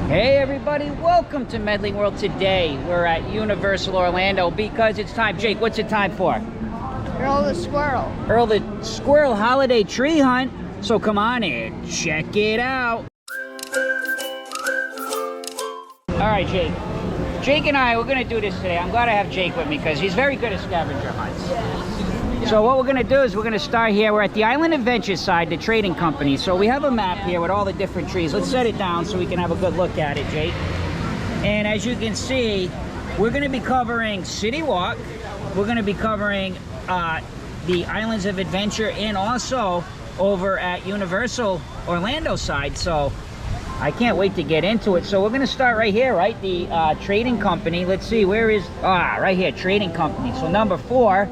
Hey everybody, welcome to Medling World. Today we're at Universal Orlando because it's time. Jake, what's it time for? Earl the Squirrel. Earl the Squirrel holiday tree hunt. So come on in, check it out. All right, Jake. Jake and I, we're gonna do this today. I'm glad I have Jake with me because he's very good at scavenger hunts. So what we're gonna do is we're gonna start here. We're at the Island Adventure side, the trading company. So we have a map here with all the different trees. Let's set it down so we can have a good look at it, Jake. And as you can see, we're gonna be covering CityWalk. We're gonna be covering the Islands of Adventure and also over at Universal Orlando side. So I can't wait to get into it. So we're gonna start right here, right? The trading company. Let's see, where is, right here, trading company. So number 4.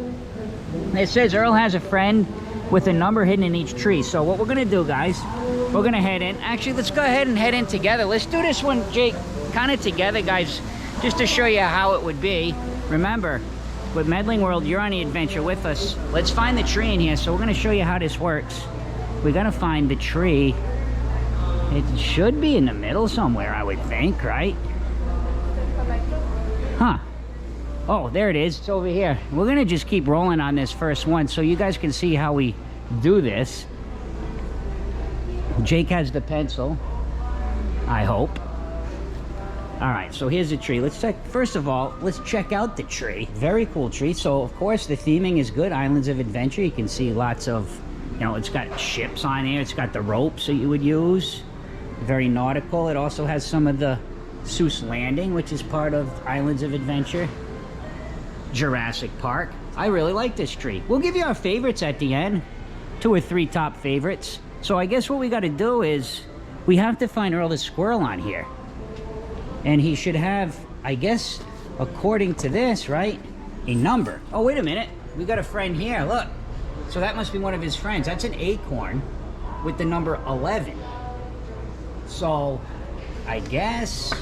It says Earl has a friend with a number hidden in each tree. So what we're gonna do, guys, we're gonna head in. Actually, let's go ahead and head in together. Let's do this one, Jake, kind of together, guys, just to show you how it would be. Remember, with Medling World, you're on the adventure with us. Let's find the tree in here. So we're gonna show you how this works. We gotta find the tree. It should be in the middle somewhere, I would think, right? Huh. Oh, there it is. It's over here. We're gonna just keep rolling on this first one so you guys can see how we do this. Jake has the pencil, I hope. All right, so here's the tree. Let's check, first of all, let's check out the tree. Very cool tree. So of course the theming is good, Islands of Adventure. You can see lots of, you know, it's got ships on here. It's got the ropes that you would use. Very nautical. It also has some of the Seuss Landing, which is part of Islands of Adventure. Jurassic Park. I really like this tree. We'll give you our favorites at the end. 2 or 3 top favorites. So I guess what we got to do is we have to find Earl the Squirrel on here. And he should have, I guess, according to this, right, a number. Oh, wait a minute. We got a friend here. Look. So that must be one of his friends. That's an acorn with the number 11. So I guess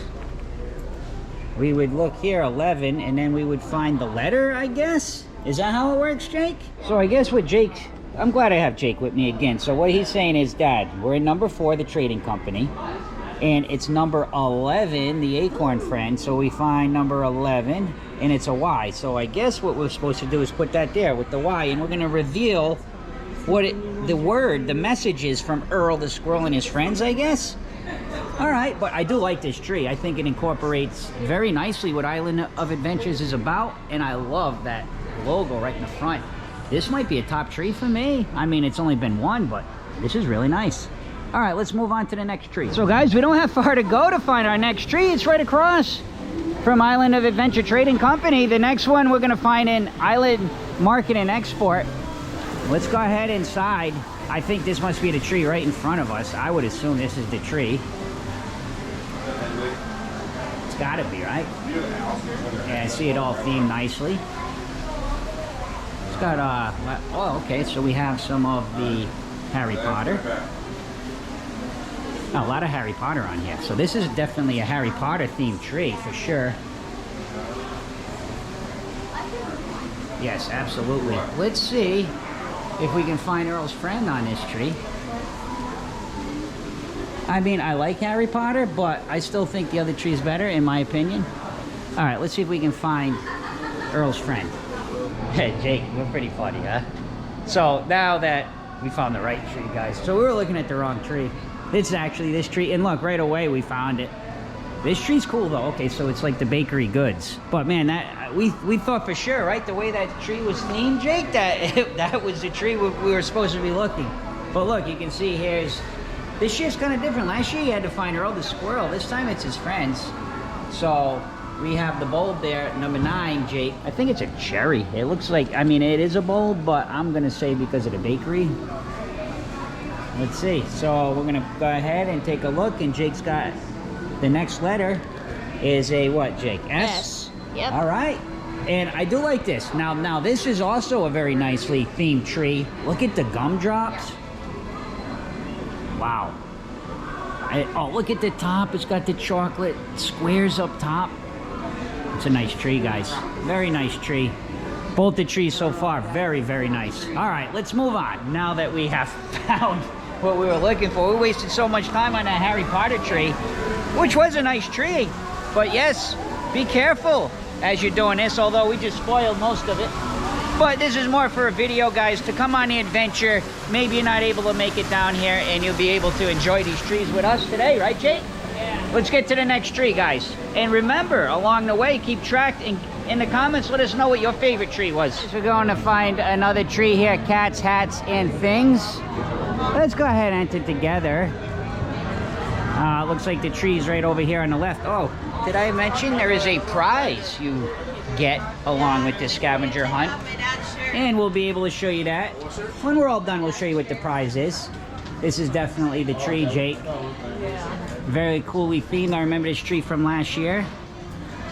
we would look here, 11, and then we would find the letter, I guess? Is that how it works, Jake? So I guess with Jake, I'm glad I have Jake with me again. So what he's saying is, Dad, we're in number 4, the trading company, and it's number 11, the acorn friend. So we find number 11, and it's a Y. So I guess what we're supposed to do is put that there with the Y, and we're gonna reveal what the message is from Earl the Squirrel and his friends, I guess? All right, but I do like this tree. I think it incorporates very nicely what Island of Adventures is about, and I love that logo right in the front. This might be a top tree for me. I mean, it's only been one, but this is really nice. All right, let's move on to the next tree. So guys, we don't have far to go to find our next tree. It's right across from Island of Adventure Trading Company. The next one we're gonna find in Island Market and Export. Let's go ahead inside. I think this must be the tree right in front of us. I would assume this is the tree. It's gotta be, right? Yeah, I see it all themed nicely. It's got, oh, okay, so we have some of the Harry Potter. Oh, a lot of Harry Potter on here. So this is definitely a Harry Potter themed tree for sure. Yes, absolutely. Let's see if we can find Earl's friend on this tree. I mean, I like Harry Potter, but I still think the other tree is better, in my opinion. All right, let's see if we can find Earl's friend. Hey, Jake, we're pretty funny, huh? So now that we found the right tree, guys. So we were looking at the wrong tree. It's actually this tree, and look, right away we found it. This tree's cool though. Okay, so it's like the bakery goods. But man, that we thought for sure, right? The way that tree was themed, Jake, that was the tree we were supposed to be looking. But look, you can see here's, this year's kind of different. Last year you had to find Earl the Squirrel. This time it's his friends. So we have the bulb there, number 9, Jake. I think it's a cherry. It looks like, I mean, it is a bulb, but I'm gonna say because of the bakery. Let's see. So we're gonna go ahead and take a look, and Jake's got the next letter is a what, Jake? S? Yep. All right. And I do like this. Now this is also a very nicely themed tree. Look at the gumdrops. Wow. Oh, look at the top. It's got the chocolate squares up top. It's a nice tree, guys. Very nice tree. Both the trees so far, very, very nice. All right, let's move on. Now that we have found what we were looking for. We wasted so much time on that Harry Potter tree, which was a nice tree. But yes, be careful as you're doing this, although we just spoiled most of it. But this is more for a video, guys, to come on the adventure. Maybe you're not able to make it down here, and you'll be able to enjoy these trees with us today, right, Jake? Yeah. Let's get to the next tree, guys. And remember, along the way, keep track and in the comments, let us know what your favorite tree was. We're going to find another tree here, cats, hats, and things. Let's go ahead and enter together. Looks like the tree's right over here on the left. Oh, did I mention there is a prize you get along with this scavenger hunt? And we'll be able to show you that. When we're all done, we'll show you what the prize is. This is definitely the tree, Jake. Very coolly themed. I remember this tree from last year.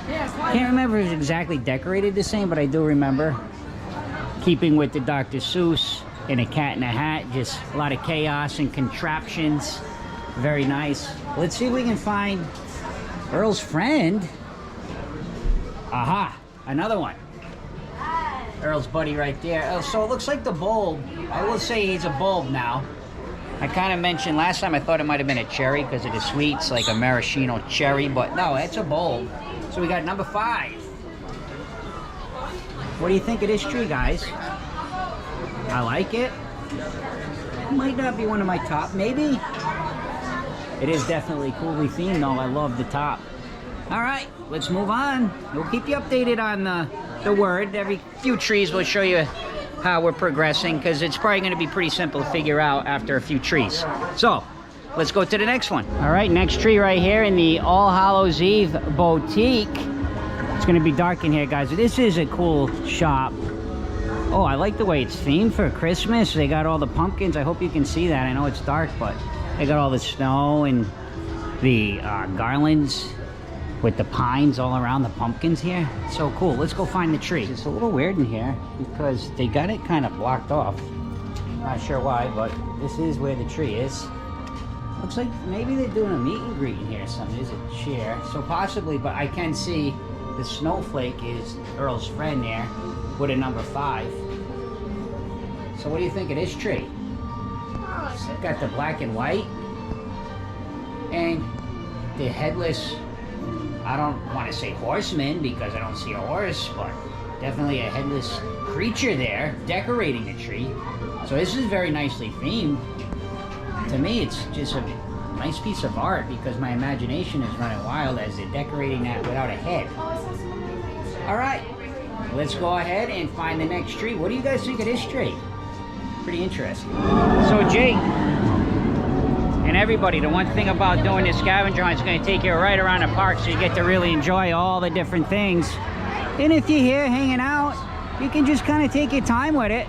Can't remember if it was exactly decorated the same, but I do remember. Keeping with the Dr. Seuss and a cat in a hat. Just a lot of chaos and contraptions. Very nice. Let's see if we can find Earl's friend. Aha, another one. Earl's buddy right there. Oh, so it looks like the bulb. I will say he's a bulb now. I kind of mentioned last time I thought it might have been a cherry because of the sweets, like a maraschino cherry, but no, it's a bulb. So we got number 5. What do you think of this tree, guys? I like it. Might not be one of my top, maybe. It is definitely coolly themed though. I love the top. All right, let's move on. We'll keep you updated on the word. Every few trees we'll show you how we're progressing, because it's probably going to be pretty simple to figure out after a few trees. So let's go to the next one. All right, next tree right here in the All Hallows Eve boutique. It's going to be dark in here, guys. This is a cool shop. Oh, I like the way it's themed for Christmas. They got all the pumpkins. I hope you can see that. I know it's dark, but they got all the snow and the garlands with the pines all around the pumpkins here. So cool. Let's go find the tree. It's a little weird in here because they got it kind of blocked off. Not sure why, but this is where the tree is. Looks like maybe they're doing a meet and greet in here or something. There's a chair. So possibly, but I can see the snowflake is Earl's friend there with a number 5. So what do you think of this tree? It's got the black and white and the headless, I don't want to say horseman because I don't see a horse, but definitely a headless creature there decorating the tree. So this is very nicely themed. To me, it's just a nice piece of art because my imagination is running wild as they're decorating that without a head. All right, let's go ahead and find the next tree. What do you guys think of this tree? Pretty interesting. So Jake and everybody, the one thing about doing this scavenger hunt is going to take you right around the park so you get to really enjoy all the different things. And if you're here hanging out, you can just kind of take your time with it.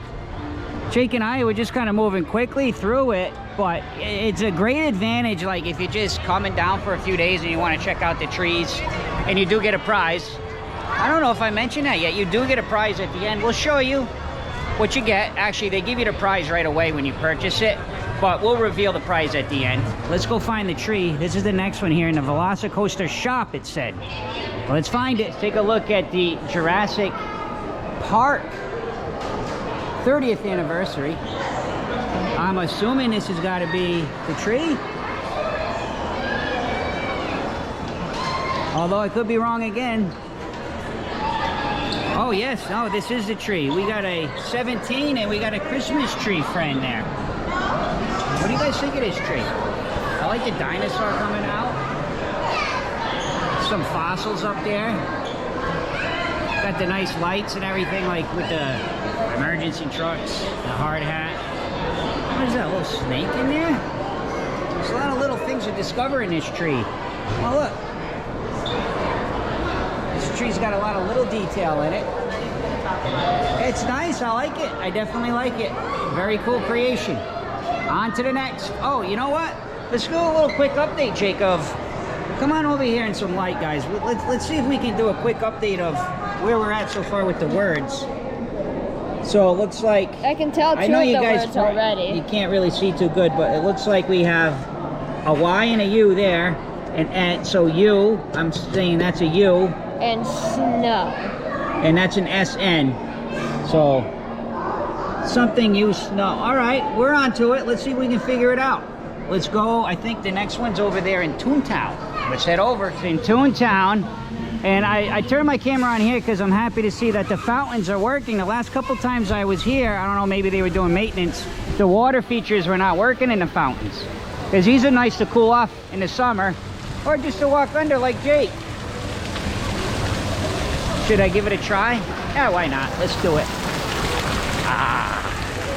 Jake and I were just kind of moving quickly through it, but it's a great advantage, like if you're just coming down for a few days and you want to check out the trees, and you do get a prize. I don't know if I mentioned that yet. You do get a prize at the end. We'll show you what you get. Actually, they give you the prize right away when you purchase it, but we'll reveal the prize at the end. Let's go find the tree. This is the next one here in the Velocicoaster shop, it said. Well, let's find it. Take a look at the Jurassic Park 30th anniversary. I'm assuming this has got to be the tree. Although I could be wrong again. Oh yes, no, this is the tree. We got a 17 and we got a Christmas tree friend there. What do you guys think of this tree? I like the dinosaur coming out. Some fossils up there. Got the nice lights and everything, like with the emergency trucks, the hard hat. What is that, a little snake in there? There's a lot of little things to discover in this tree. Oh look. This tree's got a lot of little detail in it. It's nice, I like it. I definitely like it. Very cool creation. On to the next. Oh, you know what? Let's do a little quick update, Jacob. Come on over here in some light, guys. Let's see if we can do a quick update of where we're at so far with the words. So it looks like... I can tell two of the words already. You can't really see too good, but it looks like we have a Y and a U there. And so U, I'm saying that's a U. And snow. And that's an SN. So Something you snow. All right, we're on to it. Let's see if we can figure it out. Let's go. I think the next one's over there in Toontown. Let's head over. It's in Toontown. And I turned my camera on here because I'm happy to see that the fountains are working. The last couple times I was here, I don't know, maybe they were doing maintenance. The water features were not working in the fountains. Because these are nice to cool off in the summer. Or just to walk under like Jake. Should I give it a try? Yeah, why not? Let's do it.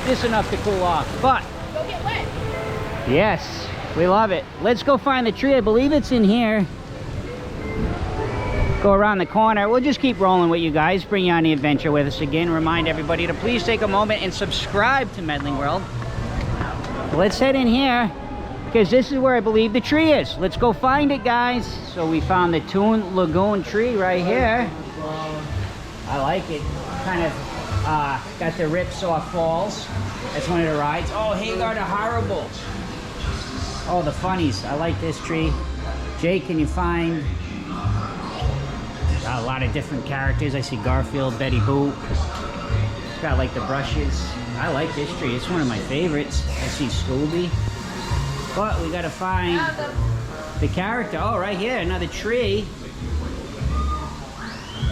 Just enough to cool off. But, Go get wet. yes, we love it. Let's go find the tree. I believe it's in here. Go around the corner. We'll just keep rolling with you guys, bring you on the adventure with us again. Remind everybody to please take a moment and subscribe to Medling World. Let's head in here because this is where I believe the tree is. Let's go find it, guys. So we found the Toon Lagoon tree right here. I like it. Kind of got the Ripsaw Falls. That's one of the rides. Oh, Hagar the Horrible. Oh, the funnies. I like this tree. Jake, can you find a lot of different characters? I see Garfield, Betty Boop. It's got like the brushes. I like this tree. It's one of my favorites. I see Scooby. But we gotta find the character. Oh, right here, another tree.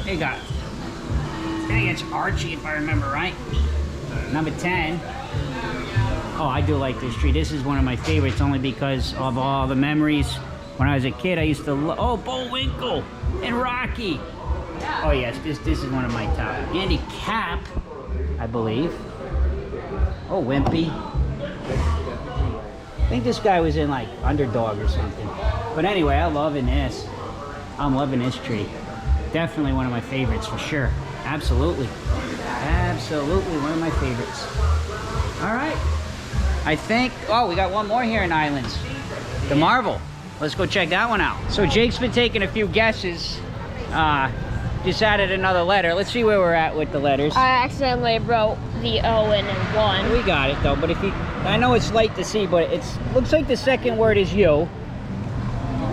There you go. I think it's Archie if I remember right. Number 10. Oh, I do like this tree. This is one of my favorites only because of all the memories. When I was a kid, I used to oh, Bullwinkle and Rocky. Oh yes, this is one of my top. Andy Cap, I believe. Oh, Wimpy. I think this guy was in like Underdog or something. But anyway, I'm loving this. I'm loving this tree. Definitely one of my favorites for sure. Absolutely. Absolutely one of my favorites. All right. I think, oh, we got one more here in Islands. The Marvel. Let's go check that one out. So Jake's been taking a few guesses. Just added another letter. Let's see where we're at with the letters. I accidentally wrote the O in one. We got it though, but if you, I know it's light to see, but it looks like the second word is you.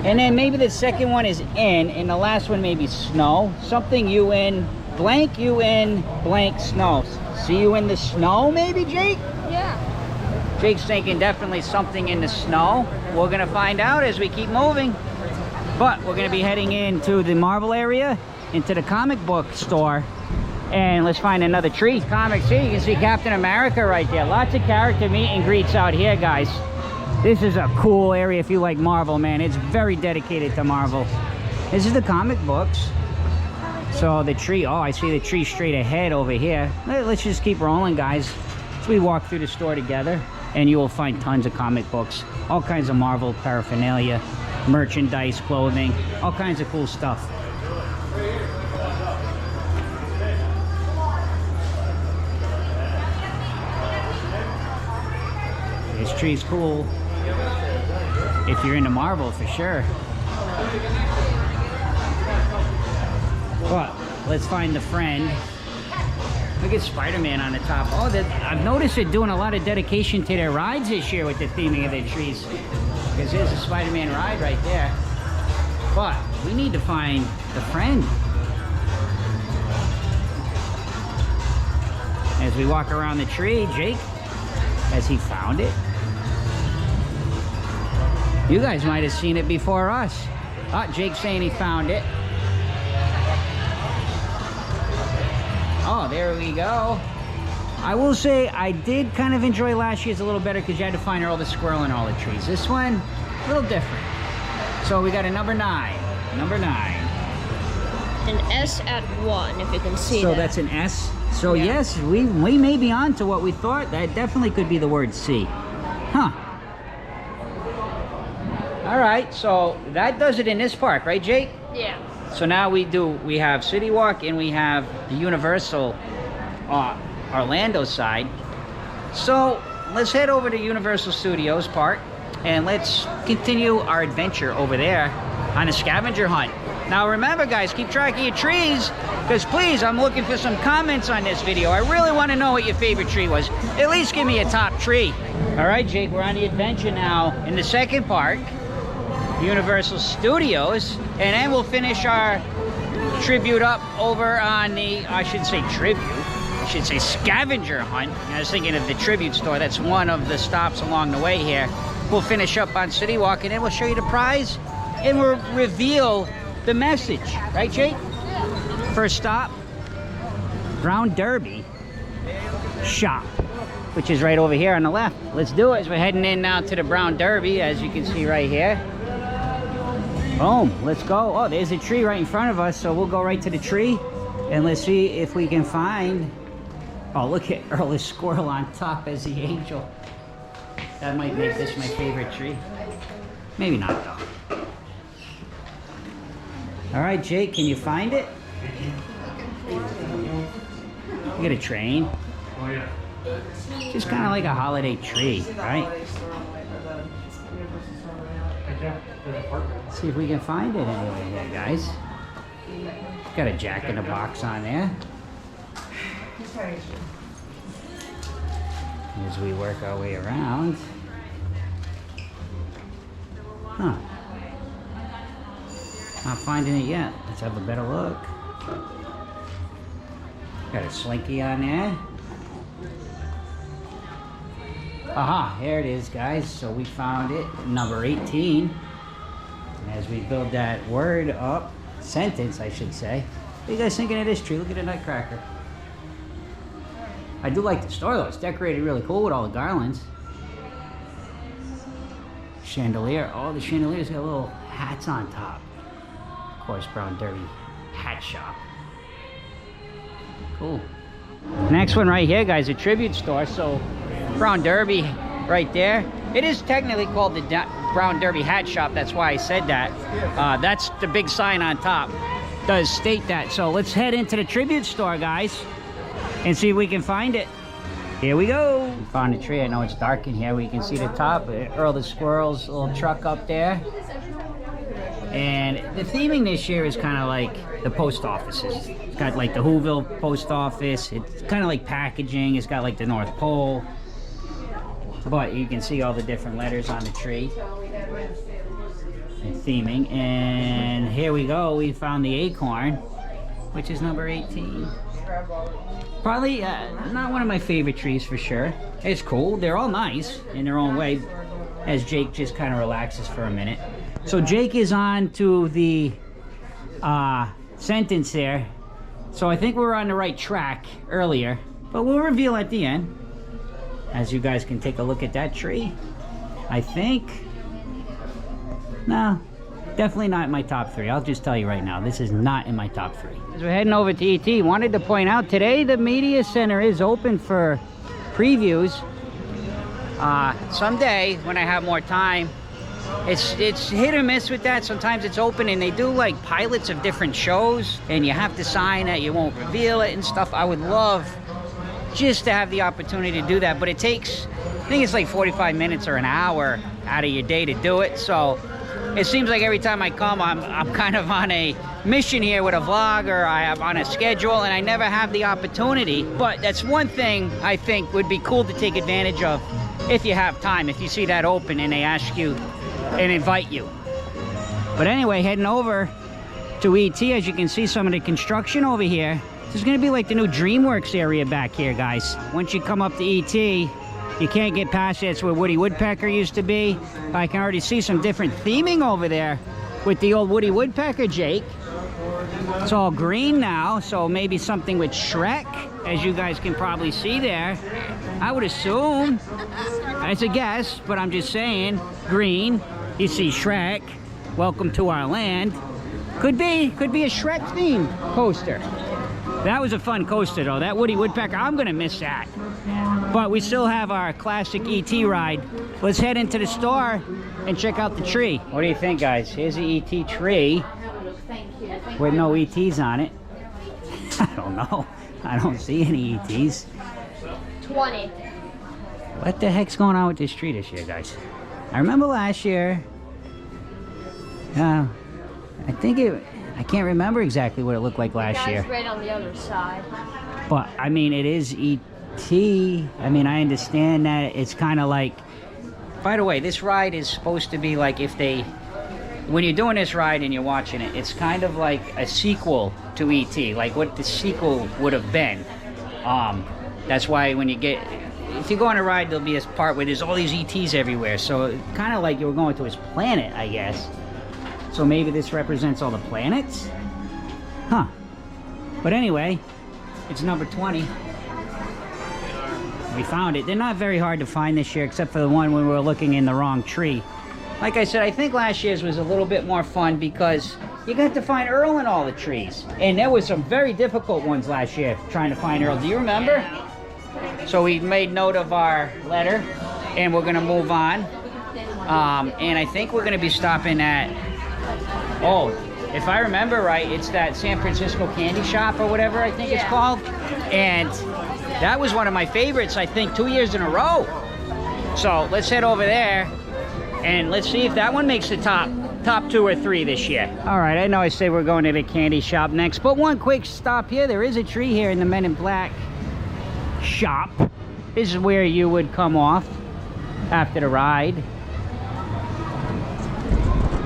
And then maybe the second one is in, and the last one maybe snow. Something you in, blank you in, blank snow. See you in the snow maybe, Jake? Yeah. Jake's thinking definitely something in the snow. We're gonna find out as we keep moving. But we're gonna be heading into the Marvel area, into the comic book store, and let's find another tree. Comics here, you can see Captain America right there. Lots of character meet and greets out here, guys. This is a cool area if you like Marvel, man. It's very dedicated to Marvel. This is the comic books. So the tree, oh, I see the tree straight ahead over here. Let's just keep rolling, guys. As we walk through the store together, and you will find tons of comic books, all kinds of Marvel paraphernalia, merchandise, clothing, all kinds of cool stuff. This tree's cool if you're into Marvel for sure. But let's find the friend. Look at Spider-Man on the top. Oh, I've noticed they're doing a lot of dedication to their rides this year with the theming of their trees. Because there's a Spider-Man ride right there. But we need to find the friend. As we walk around the tree, Jake, has he found it? You guys might have seen it before us. Oh, Jake's saying he found it. Oh, there we go. I will say I did kind of enjoy last year's a little better because you had to find Earl the Squirrel in all the trees. This one, a little different. So we got a number 9. Number 9. An S at 1, if you can see so that. That's an S. So yeah. Yes, we may be on to what we thought. That definitely could be the word C. Huh. All right, so that does it in this park, right, Jake? Yeah. So now we have CityWalk and we have the Universal Orlando side. So let's head over to Universal Studios Park and let's continue our adventure over there on a scavenger hunt. Now remember, guys, keep track of your trees, because please, I'm looking for some comments on this video. I really want to know what your favorite tree was. At least give me a top tree. All right, Jake, we're on the adventure now in the second park, Universal Studios, and then we'll finish our tribute up over on the, I should say tribute, should say scavenger hunt. I was thinking of the tribute store. That's one of the stops along the way here. We'll finish up on CityWalk and then we'll show you the prize and we'll reveal the message. Right, Jake? First stop, Brown Derby shop, which is right over here on the left. Let's do it. We're heading in now to the Brown Derby, as you can see right here. Boom, let's go. Oh, there's a tree right in front of us, so we'll go right to the tree and let's see if we can find... Oh, look at Earl the Squirrel on top as the angel. That might make this my favorite tree. Maybe not though. All right, Jake, can you find it? You got a train. Oh yeah. Just kind of like a holiday tree, right? Let's see if we can find it anyway here, guys. Got a Jack in the Box on there. As we work our way around. Huh. Not finding it yet. Let's have a better look. Got a Slinky on there. Aha, here it is, guys. So we found it, number 18. And as we build that word up, sentence, I should say. What are you guys thinking of this tree? Look at the nutcracker. I do like the store though. It's decorated really cool with all the garlands. Chandelier. Oh, the chandelier's got little hats on top. Of course, Brown Derby hat shop. Cool. Next one right here, guys, a tribute store. So Brown Derby right there. It is technically called the Brown Derby hat shop. That's why I said that. That's the big sign on top. Does state that. So let's head into the tribute store, guys, and see if we can find it. Here we go. We found a tree. I know it's dark in here. We can see the top. Earl the Squirrel's little truck up there. And the theming this year is kind of like the post offices. It's got like the Whoville post office. It's kind of like packaging. It's got like the North Pole. But you can see all the different letters on the tree. And theming. And here we go. We found the acorn, which is number 18. Probably not one of my favorite trees for sure. It's cool. They're all nice in their own way, as Jake just kind of relaxes for a minute. So Jake is on to the sentence there. So I think we were on the right track earlier, but we'll reveal at the end. As you guys can take a look at that tree. I think, no, definitely not in my top 3. I'll just tell you right now, this is not in my top 3. As we're heading over to ET, wanted to point out today the media center is open for previews. Someday when I have more time, it's hit or miss with that. Sometimes it's open and they do like pilots of different shows and you have to sign that you won't reveal it and stuff. I would love just to have the opportunity to do that, but it takes, I think it's like 45 minutes or an hour out of your day to do it. So it seems like every time I come, I'm kind of on a mission here with a vlog, or I am on a schedule, and I never have the opportunity. But that's one thing I think would be cool to take advantage of if you have time, if you see that open and they ask you and invite you. But anyway, heading over to ET, as you can see some of the construction over here. This is going to be like the new DreamWorks area back here, guys. Once you come up to ET, you can't get past it. It's where Woody Woodpecker used to be. I can already see some different theming over there with the old Woody Woodpecker, Jake. It's all green now, so maybe something with Shrek, as you guys can probably see there. I would assume. It's a guess, but I'm just saying. Green. You see Shrek. Welcome to our land. Could be a Shrek themed poster. That was a fun coaster though, that Woody Woodpecker, I'm gonna miss that. But we still have our classic ET ride. Let's head into the store and check out the tree. What do you think, guys? Here's the ET tree with no ETs on it. I don't know. I don't see any ETs. 20. What the heck's going on with this tree this year, guys? I remember last year, I think I can't remember exactly what it looked like last year. Right on the other side. But, I mean, it is E.T. I mean, I understand that it's kind of like... By the way, this ride is supposed to be like if they... When you're doing this ride and you're watching it, it's kind of like a sequel to E.T. Like what the sequel would have been. That's why when you get, if you go on a ride, there'll be this part where there's all these ETs everywhere. So kind of like you were going to his planet, I guess. So maybe this represents all the planets? Huh. But anyway, it's number 20. We found it. They're not very hard to find this year, except for the one when we were looking in the wrong tree. Like I said, I think last year's was a little bit more fun because you got to find Earl in all the trees. And there was some very difficult ones last year trying to find Earl. Do you remember? So we made note of our letter and we're gonna move on. And I think we're gonna be stopping at, oh, if I remember right, it's that San Francisco candy shop or whatever I think it's called. And that was one of my favorites, I think, 2 years in a row. So let's head over there and let's see if that one makes the top 2 or 3 this year. All right, I know I say we're going to the candy shop next, but one quick stop here. There is a tree here in the Men in Black shop. This is where you would come off after the ride.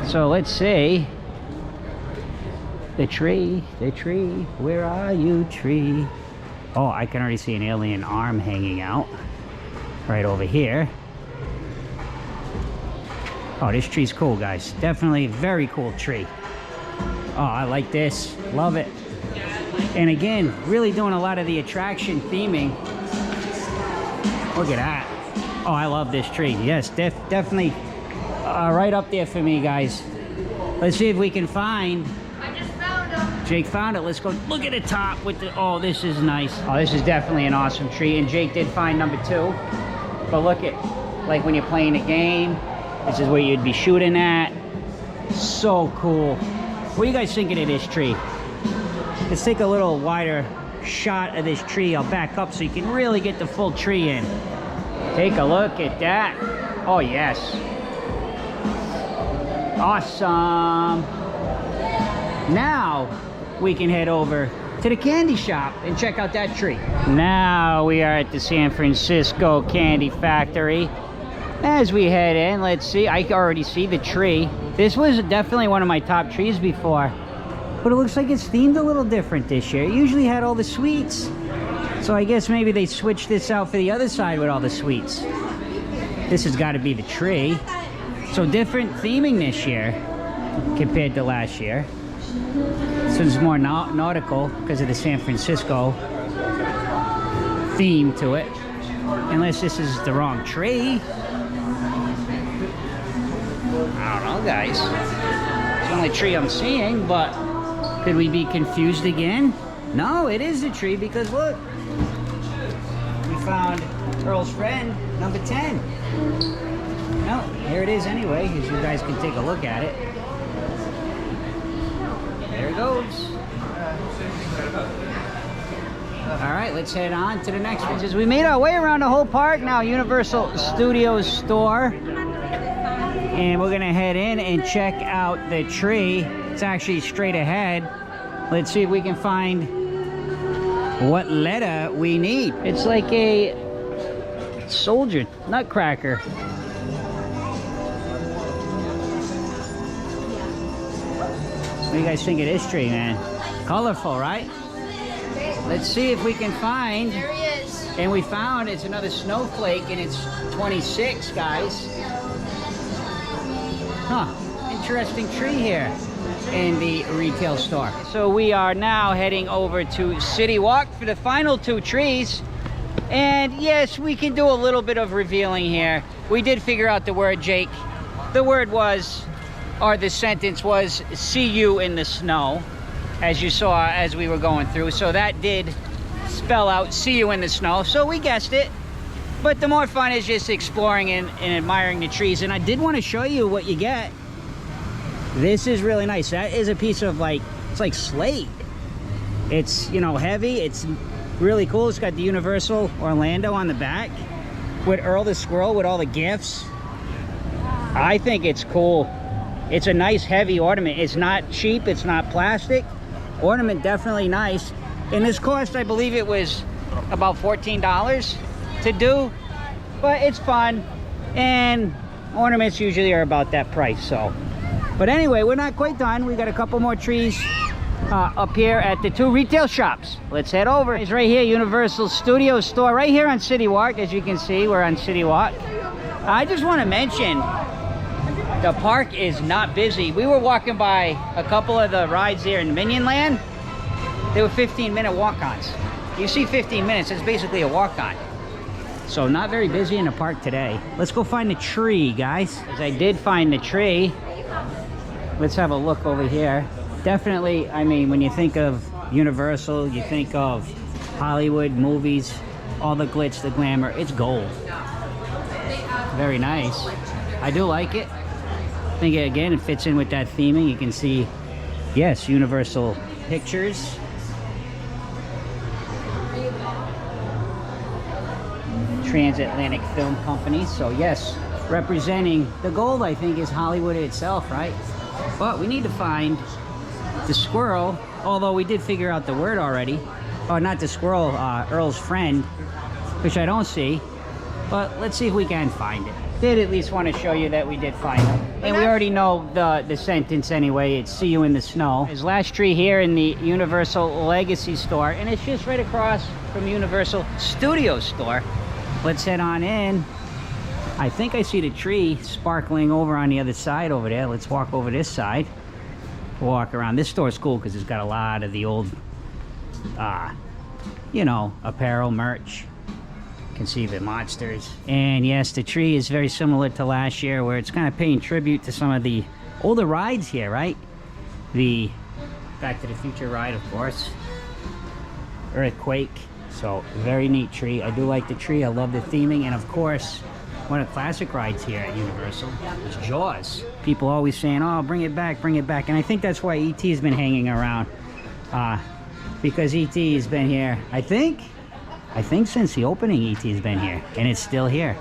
So let's see. The tree, where are you, tree? Oh, I can already see an alien arm hanging out right over here. Oh, this tree's cool, guys. Definitely a very cool tree. Oh, I like this. Love it. And again, really doing a lot of the attraction theming. Look at that. Oh, I love this tree. Yes, definitely right up there for me, guys. Let's see if we can find... Jake found it. Let's go look at the top with the, oh, this is nice. Oh, this is definitely an awesome tree. And Jake did find number 2. But look at, like when you're playing a game, this is where you'd be shooting at. So cool. What are you guys thinking of this tree? Let's take a little wider shot of this tree. I'll back up so you can really get the full tree in. Take a look at that. Oh, yes. Awesome. Now we can head over to the candy shop and check out that tree. Now we are at the San Francisco Candy Factory. As we head in, let's see. I already see the tree. This was definitely one of my top trees before, but it looks like it's themed a little different this year. It usually had all the sweets, so I guess maybe they switched this out for the other side with all the sweets. This has got to be the tree. So different theming this year compared to last year. This one's more nautical because of the San Francisco theme to it. Unless this is the wrong tree. I don't know, guys. It's the only tree I'm seeing, but could we be confused again? No, it is a tree because look. We found Earl's friend, number 10. No, here it is anyway, as you guys can take a look at it. There it goes. All right, let's head on to the next one. As we made our way around the whole park now, Universal Studios store. And we're gonna head in and check out the tree. It's actually straight ahead. Let's see if we can find what letter we need. It's like a soldier nutcracker. What do you guys think of this tree, man? Colorful, right? Let's see if we can find. There he is. And we found it's another snowflake, and it's 26, guys. Huh, interesting tree here in the retail store. So we are now heading over to CityWalk for the final 2 trees. And yes, we can do a little bit of revealing here. We did figure out the word, Jake. The word was, or the sentence was, see you in the snow, as you saw as we were going through. So that did spell out see you in the snow. So we guessed it. But the more fun is just exploring and admiring the trees. And I did want to show you what you get. This is really nice. That is a piece of like, it's like slate. It's, you know, heavy. It's really cool. It's got the Universal Orlando on the back with Earl the Squirrel with all the gifts. I think it's cool. It's a nice heavy ornament. It's not cheap. It's not plastic. Ornament definitely nice. And this cost, I believe it was about $14 to do, but it's fun, and ornaments usually are about that price. So, but anyway, we're not quite done. We got a couple more trees up here at the 2 retail shops. Let's head over. It's right here, Universal Studios store, right here on CityWalk. As you can see, we're on CityWalk. I just want to mention, the park is not busy. We were walking by a couple of the rides here in Minion Land. They were 15-minute walk-ons. You see 15 minutes, it's basically a walk-on. So not very busy in the park today. Let's go find the tree, guys. As I did find the tree. Let's have a look over here. Definitely, I mean, when you think of Universal, you think of Hollywood movies, all the glitz, the glamour, it's gold. Very nice. I do like it. I think, again, it fits in with that theming. You can see, yes, Universal Pictures. Transatlantic Film Company. So, yes, representing the gold, I think, is Hollywood itself, right? But we need to find the squirrel, although we did figure out the word already. Oh, not the squirrel, Earl's friend, which I don't see. But let's see if we can find it. Did at least want to show you that we did find it. And we already know the sentence anyway. It's "see you in the snow." His last tree here in the Universal Legacy store, and it's just right across from Universal Studios store. Let's head on in. I think I see the tree sparkling over on the other side over there. Let's walk over this side. Walk around. This store is cool because it's got a lot of the old, you know, apparel, merch. You can see the monsters. And yes, the tree is very similar to last year, where it's kind of paying tribute to some of the older rides here, right? The Back to the Future ride, of course. Earthquake. So, very neat tree. I do like the tree. I love the theming. And of course, one of the classic rides here at Universal is Jaws. People always saying, oh, bring it back, bring it back. And I think that's why E.T. has been hanging around. Because E.T. has been here, I think since the opening, E.T. has been here. And it's still here.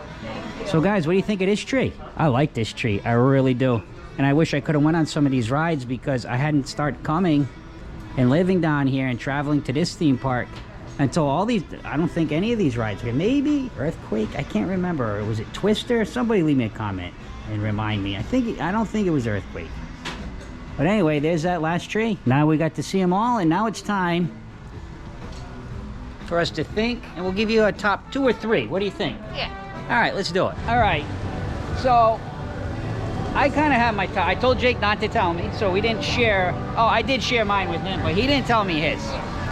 So guys, what do you think of this tree? I like this tree. I really do. And I wish I could have went on some of these rides because I hadn't started coming and living down here and traveling to this theme park until all these. I don't think any of these rides were. Maybe Earthquake, I can't remember. Or was it Twister? Somebody leave me a comment and remind me. I don't think it was Earthquake. But anyway, there's that last tree. Now we got to see them all, and now it's time for us to think, and we'll give you a top 2 or 3. What do you think? Yeah. All right, let's do it. All right, so I kind of have my top. I told Jake not to tell me, so we didn't share. Oh, I did share mine with him, but he didn't tell me his.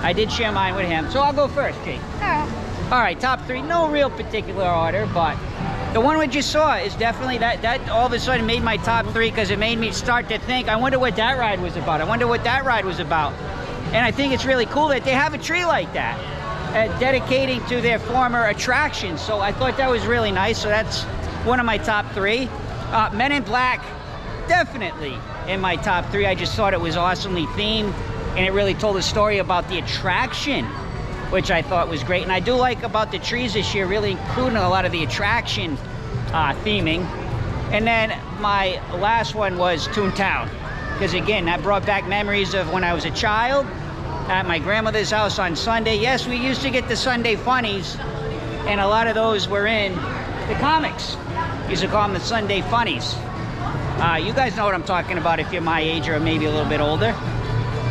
I did share mine with him, so I'll go first, Jake. All right, top 3, no real particular order, but the one we just saw is definitely that all of a sudden made my top 3 because it made me start to think, I wonder what that ride was about. I wonder what that ride was about. And I think it's really cool that they have a tree like that, dedicating to their former attractions. So I thought that was really nice. So that's one of my top 3. Men in Black, definitely in my top 3. I just thought it was awesomely themed, and it really told a story about the attraction, which I thought was great. And I do like about the trees this year, really including a lot of the attraction theming. And then my last one was Toontown, because again, that brought back memories of when I was a child at my grandmother's house on Sunday. Yes, we used to get the Sunday funnies, and a lot of those were in the comics. Used to call them the Sunday funnies. You guys know what I'm talking about if you're my age or maybe a little bit older.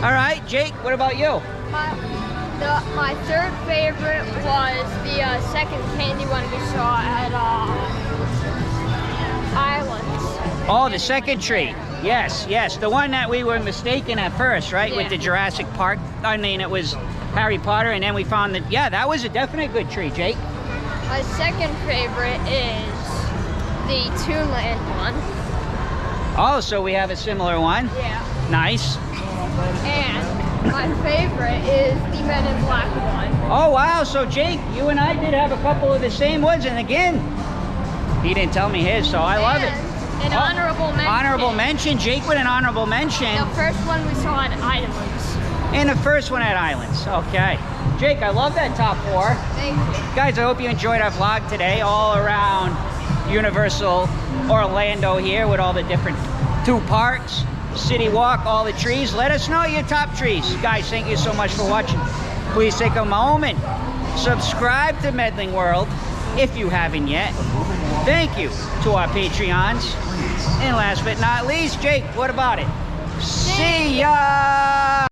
All right, Jake, what about you? My third favorite was the second candy one we saw at Islands. Oh, the second tree. Yes, yes. The one that we were mistaken at first, right? Yeah. With the Jurassic Park. I mean, it was Harry Potter, and then we found that, yeah, that was a definite good tree, Jake. My second favorite is the Toonland one. Oh, so we have a similar one. Yeah. Nice. And my favorite is the Men in Black one. Oh, wow. So, Jake, you and I did have a couple of the same ones. And again, he didn't tell me his, so I love it. An honorable mention. Honorable mention. Jake with an honorable mention. The first one we saw at Islands. And the first one at Islands. Okay. Jake, I love that top 4. Thank you. Guys, I hope you enjoyed our vlog today, all around Universal Orlando here with all the different 2 parks, CityWalk, all the trees. Let us know your top trees. Guys, thank you so much for watching. Please take a moment, subscribe to Medling World if you haven't yet. Thank you to our Patreons. And last but not least, Jake, what about it? See ya!